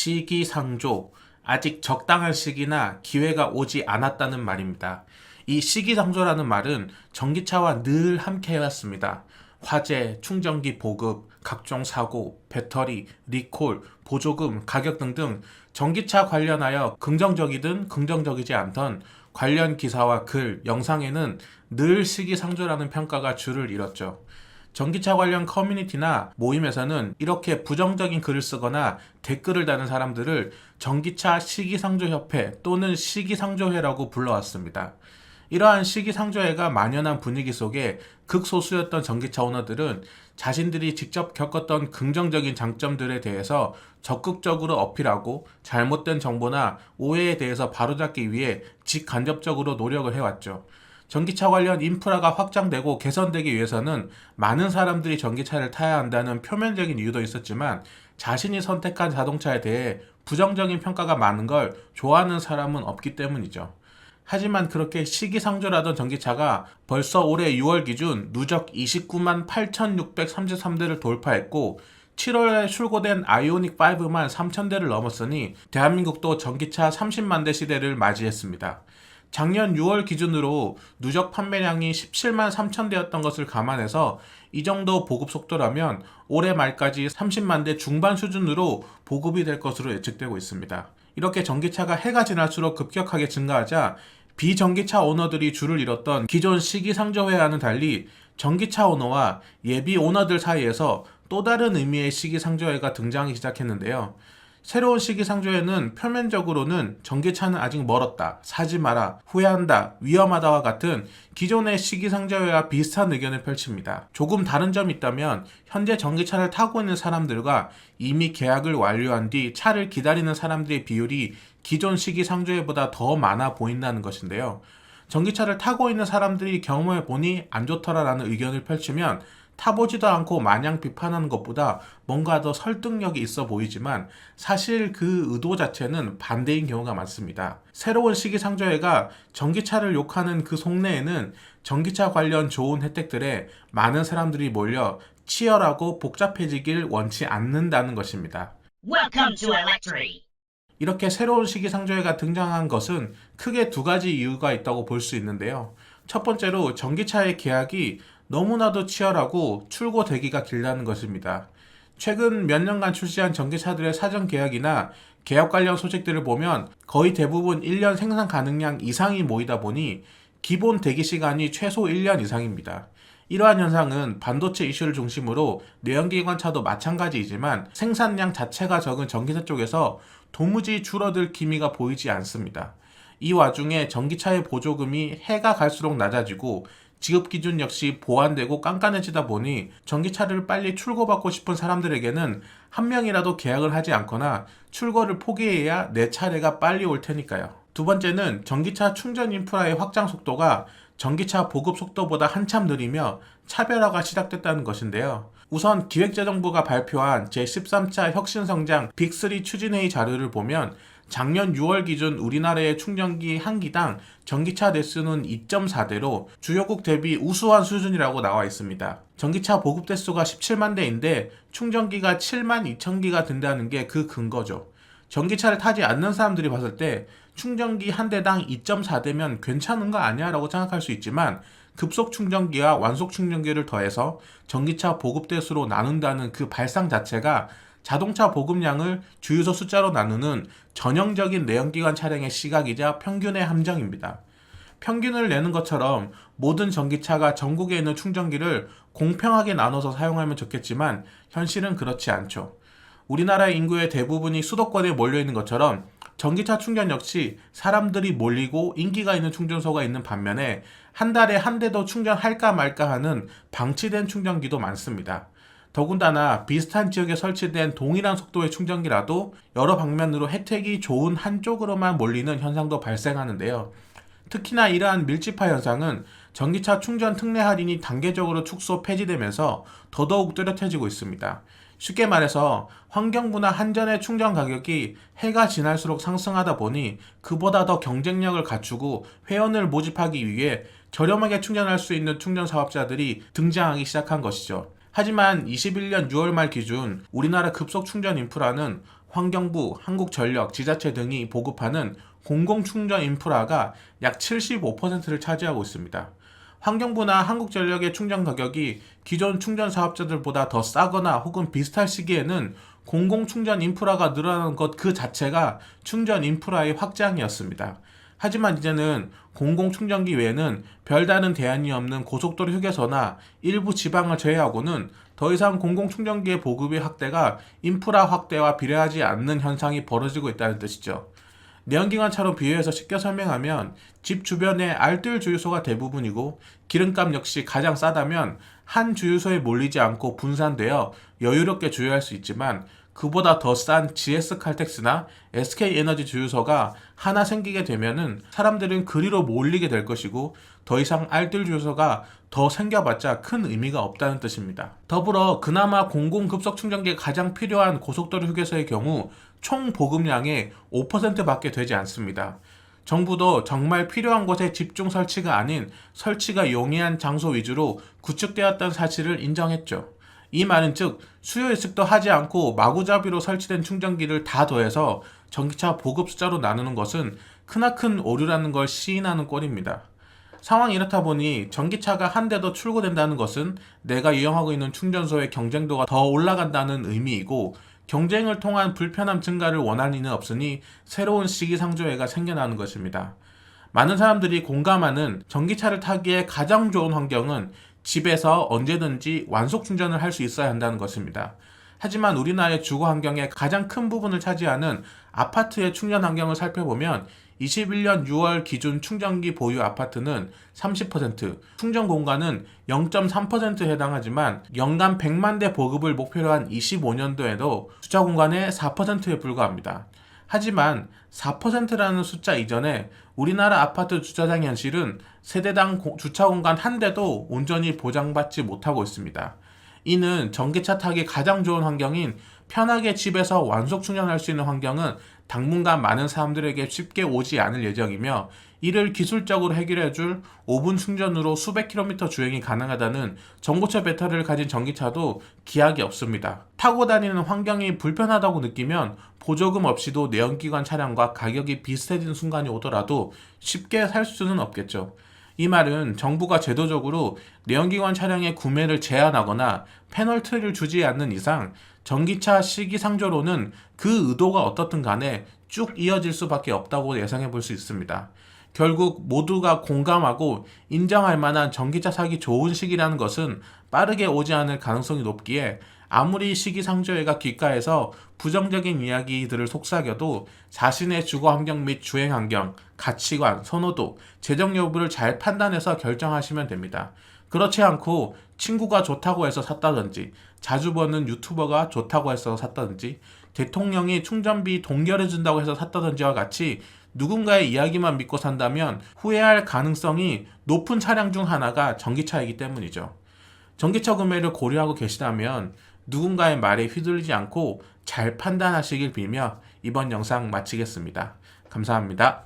시기상조, 아직 적당한 시기나 기회가 오지 않았다는 말입니다. 이 시기상조라는 말은 전기차와 늘 함께 해왔습니다. 화재, 충전기 보급, 각종 사고, 배터리, 리콜, 보조금, 가격 등등 전기차 관련하여 긍정적이든 긍정적이지 않던 관련 기사와 글, 영상에는 늘 시기상조라는 평가가 줄을 이뤘죠. 전기차 관련 커뮤니티나 모임에서는 이렇게 부정적인 글을 쓰거나 댓글을 다는 사람들을 전기차 시기상조협회 또는 시기상조회라고 불러왔습니다. 이러한 시기상조회가 만연한 분위기 속에 극소수였던 전기차 오너들은 자신들이 직접 겪었던 긍정적인 장점들에 대해서 적극적으로 어필하고 잘못된 정보나 오해에 대해서 바로잡기 위해 직간접적으로 노력을 해왔죠. 전기차 관련 인프라가 확장되고 개선되기 위해서는 많은 사람들이 전기차를 타야 한다는 표면적인 이유도 있었지만 자신이 선택한 자동차에 대해 부정적인 평가가 많은 걸 좋아하는 사람은 없기 때문이죠. 하지만 그렇게 시기상조라던 전기차가 벌써 올해 6월 기준 누적 29만 8,633대를 돌파했고 7월에 출고된 아이오닉 5만 3,000대를 넘었으니 대한민국도 전기차 30만 대 시대를 맞이했습니다. 작년 6월 기준으로 누적 판매량이 17만 3천 대였던 것을 감안해서 이 정도 보급 속도라면 올해 말까지 30만 대 중반 수준으로 보급이 될 것으로 예측되고 있습니다. 이렇게 전기차가 해가 지날수록 급격하게 증가하자 비전기차 오너들이 줄을 잃었던 기존 시기상조회와는 달리 전기차 오너와 예비 오너들 사이에서 또 다른 의미의 시기상조회가 등장하기 시작했는데요. 새로운 시기상조회는 표면적으로는 전기차는 아직 멀었다, 사지 마라, 후회한다, 위험하다와 같은 기존의 시기상조회와 비슷한 의견을 펼칩니다. 조금 다른 점이 있다면 현재 전기차를 타고 있는 사람들과 이미 계약을 완료한 뒤 차를 기다리는 사람들의 비율이 기존 시기상조회보다 더 많아 보인다는 것인데요. 전기차를 타고 있는 사람들이 경험해 보니 안 좋더라라는 의견을 펼치면 타보지도 않고 마냥 비판하는 것보다 뭔가 더 설득력이 있어 보이지만 사실 그 의도 자체는 반대인 경우가 많습니다. 새로운 시기상조회가 전기차를 욕하는 그 속내에는 전기차 관련 좋은 혜택들에 많은 사람들이 몰려 치열하고 복잡해지길 원치 않는다는 것입니다. Welcome to Electri. 이렇게 새로운 시기상조회가 등장한 것은 크게 두 가지 이유가 있다고 볼 수 있는데요. 첫 번째로 전기차의 계약이 너무나도 치열하고 출고 대기가 길다는 것입니다. 최근 몇 년간 출시한 전기차들의 사전 계약이나 계약 관련 소식들을 보면 거의 대부분 1년 생산 가능량 이상이 모이다 보니 기본 대기 시간이 최소 1년 이상입니다. 이러한 현상은 반도체 이슈를 중심으로 내연기관차도 마찬가지이지만 생산량 자체가 적은 전기차 쪽에서 도무지 줄어들 기미가 보이지 않습니다. 이 와중에 전기차의 보조금이 해가 갈수록 낮아지고 지급 기준 역시 보완되고 깐깐해지다 보니 전기차를 빨리 출고받고 싶은 사람들에게는 한 명이라도 계약을 하지 않거나 출고를 포기해야 내 차례가 빨리 올 테니까요. 두 번째는 전기차 충전 인프라의 확장 속도가 전기차 보급 속도보다 한참 느리며 차별화가 시작됐다는 것인데요. 우선 기획재정부가 발표한 제13차 혁신성장 빅3 추진회의 자료를 보면 작년 6월 기준 우리나라의 충전기 한 기당 전기차 대수는 2.4대로 주요국 대비 우수한 수준이라고 나와 있습니다. 전기차 보급 대수가 17만 대인데 충전기가 7만 2천 기가 된다는 게 그 근거죠. 전기차를 타지 않는 사람들이 봤을 때 충전기 한 대당 2.4대면 괜찮은 거 아니야? 라고 생각할 수 있지만 급속 충전기와 완속 충전기를 더해서 전기차 보급 대수로 나눈다는 그 발상 자체가 자동차 보급량을 주유소 숫자로 나누는 전형적인 내연기관 차량의 시각이자 평균의 함정입니다. 평균을 내는 것처럼 모든 전기차가 전국에 있는 충전기를 공평하게 나눠서 사용하면 좋겠지만 현실은 그렇지 않죠. 우리나라 인구의 대부분이 수도권에 몰려있는 것처럼 전기차 충전 역시 사람들이 몰리고 인기가 있는 충전소가 있는 반면에 한 달에 한 대도 충전할까 말까 하는 방치된 충전기도 많습니다. 더군다나 비슷한 지역에 설치된 동일한 속도의 충전기라도 여러 방면으로 혜택이 좋은 한쪽으로만 몰리는 현상도 발생하는데요. 특히나 이러한 밀집화 현상은 전기차 충전 특례 할인이 단계적으로 축소 폐지되면서 더더욱 뚜렷해지고 있습니다. 쉽게 말해서 환경부나 한전의 충전 가격이 해가 지날수록 상승하다 보니 그보다 더 경쟁력을 갖추고 회원을 모집하기 위해 저렴하게 충전할 수 있는 충전 사업자들이 등장하기 시작한 것이죠. 하지만 21년 6월 말 기준 우리나라 급속 충전 인프라는 환경부, 한국전력, 지자체 등이 보급하는 공공충전 인프라가 약 75%를 차지하고 있습니다. 환경부나 한국전력의 충전 가격이 기존 충전 사업자들보다 더 싸거나 혹은 비슷할 시기에는 공공충전 인프라가 늘어나는 것 그 자체가 충전 인프라의 확장이었습니다. 하지만 이제는 공공충전기 외에는 별다른 대안이 없는 고속도로 휴게소나 일부 지방을 제외하고는 더 이상 공공충전기의 보급의 확대가 인프라 확대와 비례하지 않는 현상이 벌어지고 있다는 뜻이죠. 내연기관차로 비유해서 쉽게 설명하면 집 주변에 알뜰 주유소가 대부분이고 기름값 역시 가장 싸다면 한 주유소에 몰리지 않고 분산되어 여유롭게 주유할 수 있지만 그보다 더 싼 GS 칼텍스나 SK에너지 주유소가 하나 생기게 되면은 사람들은 그리로 몰리게 될 것이고 더 이상 알뜰 주유소가 더 생겨봤자 큰 의미가 없다는 뜻입니다. 더불어 그나마 공공급속 충전기가 가장 필요한 고속도로 휴게소의 경우 총 보급량의 5%밖에 되지 않습니다. 정부도 정말 필요한 곳에 집중 설치가 아닌 설치가 용이한 장소 위주로 구축되었다는 사실을 인정했죠. 이 말은 즉 수요 예측도 하지 않고 마구잡이로 설치된 충전기를 다 더해서 전기차 보급 숫자로 나누는 것은 크나큰 오류라는 걸 시인하는 꼴입니다. 상황이 이렇다 보니 전기차가 한 대 더 출고된다는 것은 내가 이용하고 있는 충전소의 경쟁도가 더 올라간다는 의미이고 경쟁을 통한 불편함 증가를 원할 리는 없으니 새로운 시기상조회가 생겨나는 것입니다. 많은 사람들이 공감하는 전기차를 타기에 가장 좋은 환경은 집에서 언제든지 완속 충전을 할 수 있어야 한다는 것입니다. 하지만 우리나라의 주거 환경의 가장 큰 부분을 차지하는 아파트의 충전 환경을 살펴보면 21년 6월 기준 충전기 보유 아파트는 30%, 충전 공간은 0.3%에 해당하지만 연간 100만 대 보급을 목표로 한 25년도에도 주차 공간의 4%에 불과합니다. 하지만 4%라는 숫자 이전에 우리나라 아파트 주차장 현실은 세대당 주차 공간 한 대도 온전히 보장받지 못하고 있습니다. 이는 전기차 타기 가장 좋은 환경인 편하게 집에서 완속 충전할 수 있는 환경은 당분간 많은 사람들에게 쉽게 오지 않을 예정이며 이를 기술적으로 해결해줄 5분 충전으로 수백 킬로미터 주행이 가능하다는 전고체 배터리를 가진 전기차도 기약이 없습니다. 타고 다니는 환경이 불편하다고 느끼면 보조금 없이도 내연기관 차량과 가격이 비슷해지는 순간이 오더라도 쉽게 살 수는 없겠죠. 이 말은 정부가 제도적으로 내연기관 차량의 구매를 제한하거나 페널티를 주지 않는 이상 전기차 시기상조로는 그 의도가 어떻든 간에 쭉 이어질 수밖에 없다고 예상해 볼 수 있습니다. 결국 모두가 공감하고 인정할 만한 전기차 사기 좋은 시기라는 것은 빠르게 오지 않을 가능성이 높기에 아무리 시기상조회가 귓가에서 부정적인 이야기들을 속삭여도 자신의 주거 환경 및 주행 환경, 가치관, 선호도, 재정 여부를 잘 판단해서 결정하시면 됩니다. 그렇지 않고 친구가 좋다고 해서 샀다든지 자주 보는 유튜버가 좋다고 해서 샀다든지 대통령이 충전비 동결해준다고 해서 샀다든지와 같이 누군가의 이야기만 믿고 산다면 후회할 가능성이 높은 차량 중 하나가 전기차이기 때문이죠. 전기차 구매를 고려하고 계시다면 누군가의 말에 휘둘리지 않고 잘 판단하시길 빌며 이번 영상 마치겠습니다. 감사합니다.